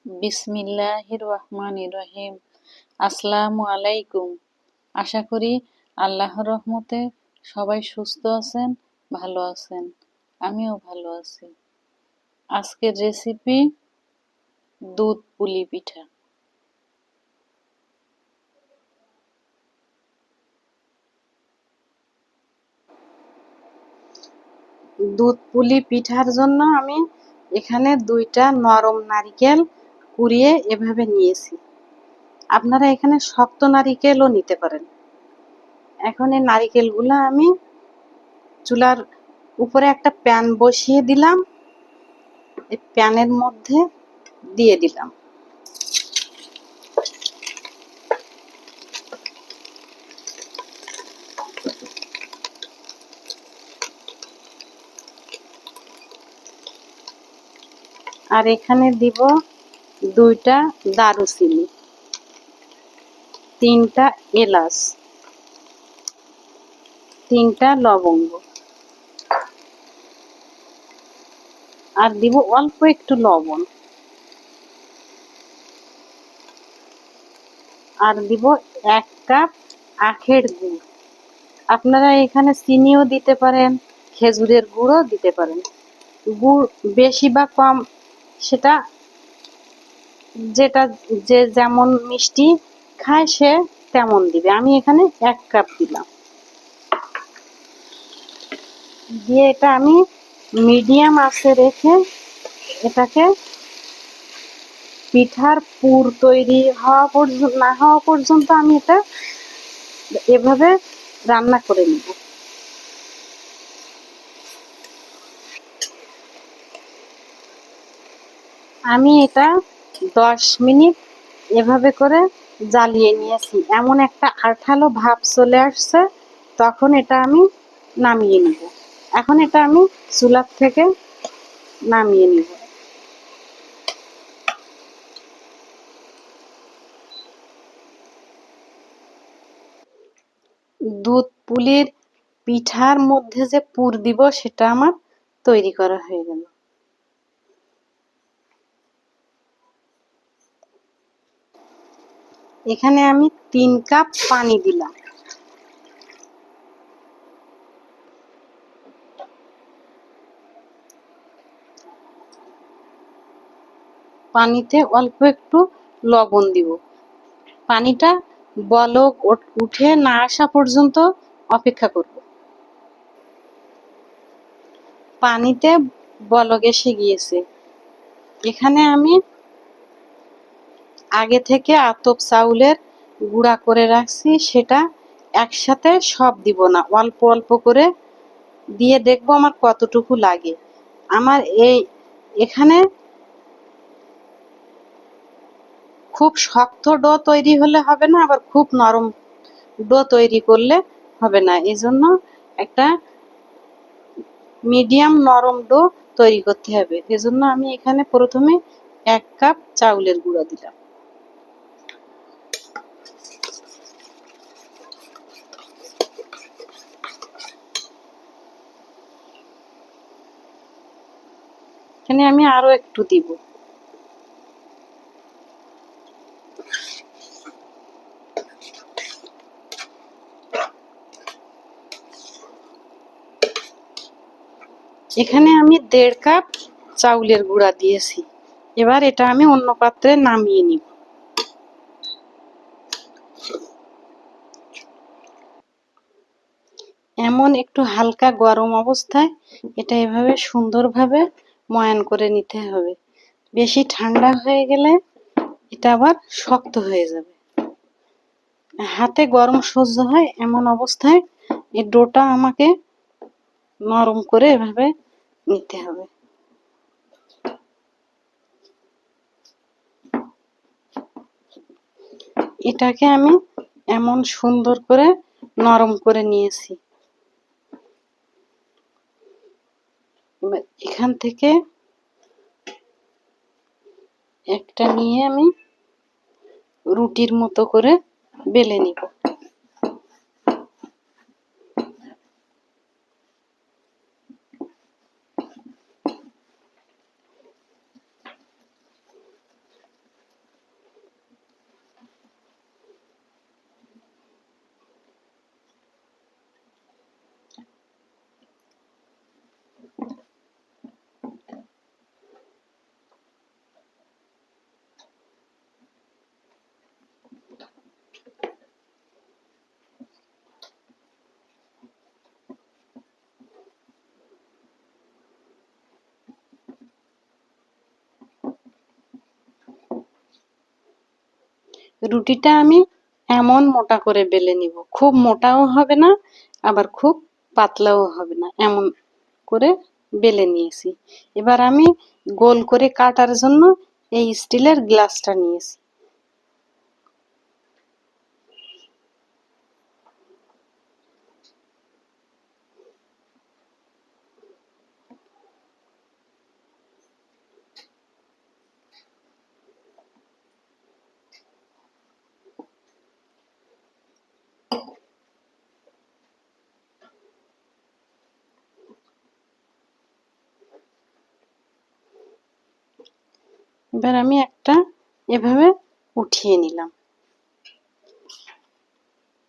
বিসমিল্লাহির রহমানির রহিম। আসসালামু আলাইকুম। আশা করি আল্লাহর রহমতে সবাই সুস্থ আছেন, ভালো আছেন। আমিও ভালো আছি। আজকের রেসিপি দুধ পুলি পিঠা। দুধ পুলি পিঠার জন্য আমি এখানে 2টা নরম নারিকেল কুড়িয়ে এভাবে নিয়েছি। আপনারা এখানে শক্ত নারিকেলও নিতে পারেন। এখন এই নারিকেলগুলো আমি চুলার উপরে একটা প্যান বসিয়ে দিলাম। এই প্যানের মধ্যে দিয়ে দিলাম। আর এখানে দিব 2টা দারুচিনি, 3টা এলাচ, 3টা লবঙ্গ, আর দিব অল্প একটু লবণ, আর দিব 1 কাপ আখের গুড়। আপনারা এখানে চিনিও দিতে পারেন, খেজুরের গুড়ও দিতে পারেন। গুড় বেশি বা কম সেটা যে যেমন মিষ্টি খায় সে তেমন দিবে। আমি এখানে 1 কাপ দিলাম। দিয়ে এটা আমি মিডিয়াম আঁচে রেখে এটাকে পিঠার পুর তৈরি না হওয়া পর্যন্ত আমি এটা এভাবে রান্না করে নিব। আমি এটা 10 মিনিট এভাবে করে জ্বালিয়ে নিয়েছি। এমন একটা আঠালো ভাব চলে আসছে, তখন এটা আমি নামিয়ে নিব। এখন এটা আমি চুলার থেকে নামিয়ে নিব। দুধ পুলির পিঠার মধ্যে যে পুর দিব সেটা আমার তৈরি করা হয়ে গেল। এখানে আমি 3 কাপ পানি দিলাম। পানিতে অল্প একটু লবণ দিব। পানিটা বলক উঠে না আসা পর্যন্ত অপেক্ষা করব। পানিতে বলক এসে গিয়েছে। এখানে আমি আগে থেকে আতপ চাউলের গুঁড়া করে রাখছি, সেটা একসাথে সব দিব না, অল্প অল্প করে দিয়ে দেখবো আমার কতটুকু লাগে। আমার এখানে খুব শক্ত ডো তৈরি হলে হবে না, আবার খুব নরম ডো তৈরি করলে হবে না। এজন্য একটা মিডিয়াম নরম ডো তৈরি করতে হবে। এজন্য আমি এখানে প্রথমে 1 কাপ চাউলের গুঁড়া দিলাম। এখানে আমি আরো একটু দিব। এখানে আমি 1.5 কাপ চাউলের গুঁড়া দিয়েছি। এবার এটা আমি অন্য পাত্রে নামিয়ে নিব। এমন একটু হালকা গরম অবস্থায় এটা এভাবে সুন্দরভাবে ময়ান করে নিতে হবে। বেশি ঠান্ডা হয়ে গেলে এটা আবার শক্ত হয়ে যাবে। হাতে গরম সহ্য হয় এমন অবস্থায় এই ডোটা আমাকে নরম করে এভাবে নিতে হবে। এটাকে আমি এমন সুন্দর করে নরম করে নিয়েছি। এখান থেকে একটা নিয়ে আমি রুটির মতো করে বেলে নিব। রুটিটা আমি এমন মোটা করে বেলে নিব, খুব মোটাও হবে না আবার খুব পাতলাও হবে না, এমন করে বেলে নিয়েছি। এবার আমি গোল করে কাটার জন্য এই স্টিলের গ্লাসটা নিয়েছি। এবার আমি একটা এভাবে উঠিয়ে নিলাম।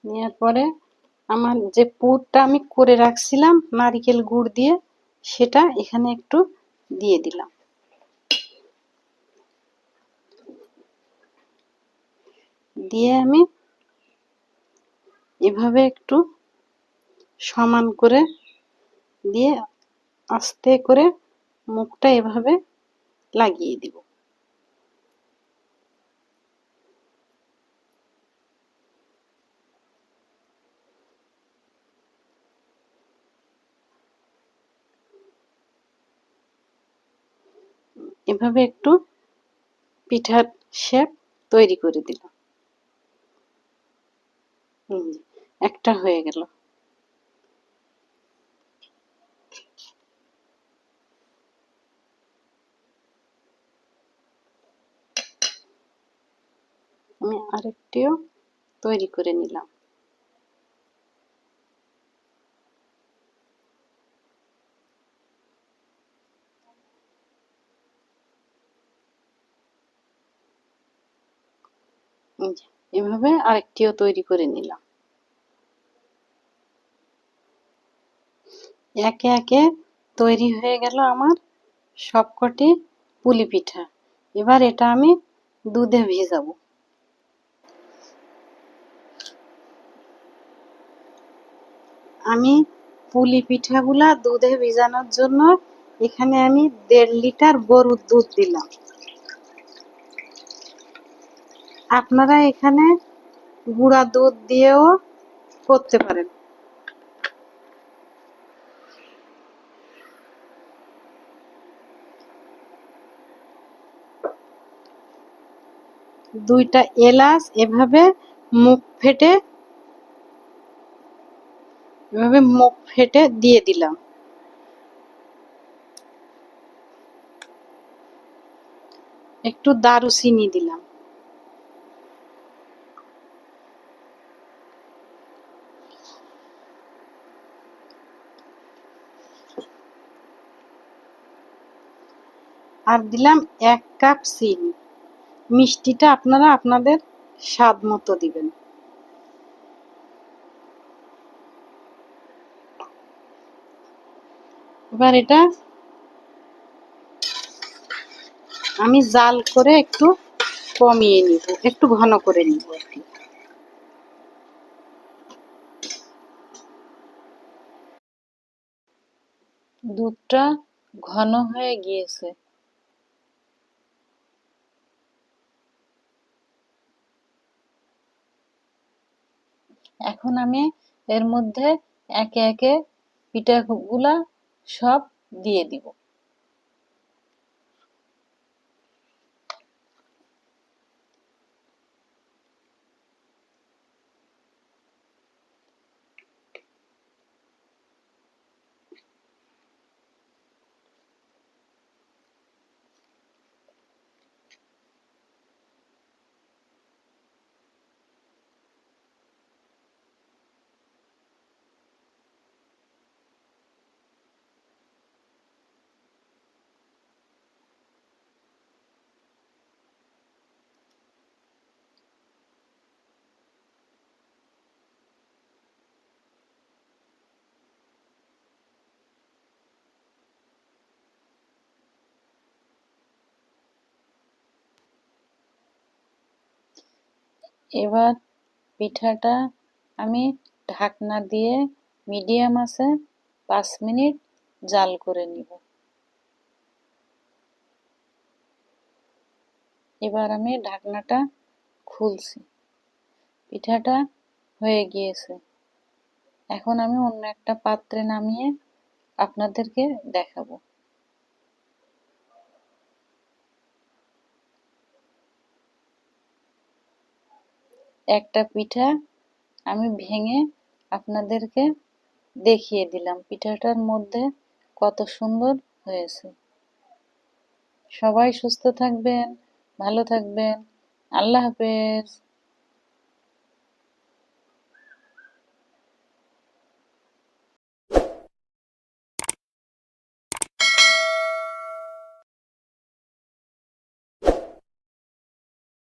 নেওয়ার পরে আমার যে পুরটা আমি করে রাখছিলাম নারকেল গুড় দিয়ে, সেটা এখানে একটু দিয়ে দিলাম। দিয়ে আমি এভাবে একটু সমান করে দিয়ে আস্তে করে মুখটা এভাবে লাগিয়ে দিব। এভাবে একটু পিঠার শেপ তৈরি করে দিলাম। একটা হয়ে গেল। আমি আরেকটিও তৈরি করে নিলাম। এভাবে আরেকটিও তৈরি করে নিলাম। একে একে তৈরি হয়ে গেল আমার সবকটি পুলি পিঠা। এবার এটা আমি দুধে ভেজাবো। আমি পুলি পিঠাগুলা দুধে ভিজানোর জন্য এখানে আমি 1.5 লিটার গরুর দুধ দিলাম। আপনারা এখানে গুঁড়া দুধ দিয়েও করতে পারেন। দুইটা এলাচ এভাবে মুখ ফেটে দিয়ে দিলাম। একটু দারুচিনি দিলাম। আর দিলাম 1 কাপ চিনি। মিষ্টিটা আপনারা আপনাদের স্বাদ মতো দিবেন। এবার এটা আমি জাল করে একটু কমিয়ে নিব, একটু ঘন করে নিব আর কি। দুধটা ঘন হয়ে গিয়েছে। এখন আমি এর মধ্যে একে একে পিঠাগুলা সব দিয়ে দিব। এবার পিঠাটা আমি ঢাকনা দিয়ে মিডিয়াম আঁচে 5 মিনিট জাল করে নিব। এবার আমি ঢাকনাটা ফুলছি। পিঠাটা হয়ে গিয়েছে। এখন আমি অন্য একটা পাত্রে নামিয়ে আপনাদেরকে দেখাবো। একটা পিঠা আমি ভেঙে আপনাদেরকে দেখিয়ে দিলাম পিঠাটার মধ্যে কত সুন্দর হয়েছে। সবাই সুস্থ থাকবেন, ভালো থাকবেন। আল্লাহ হাফেজ।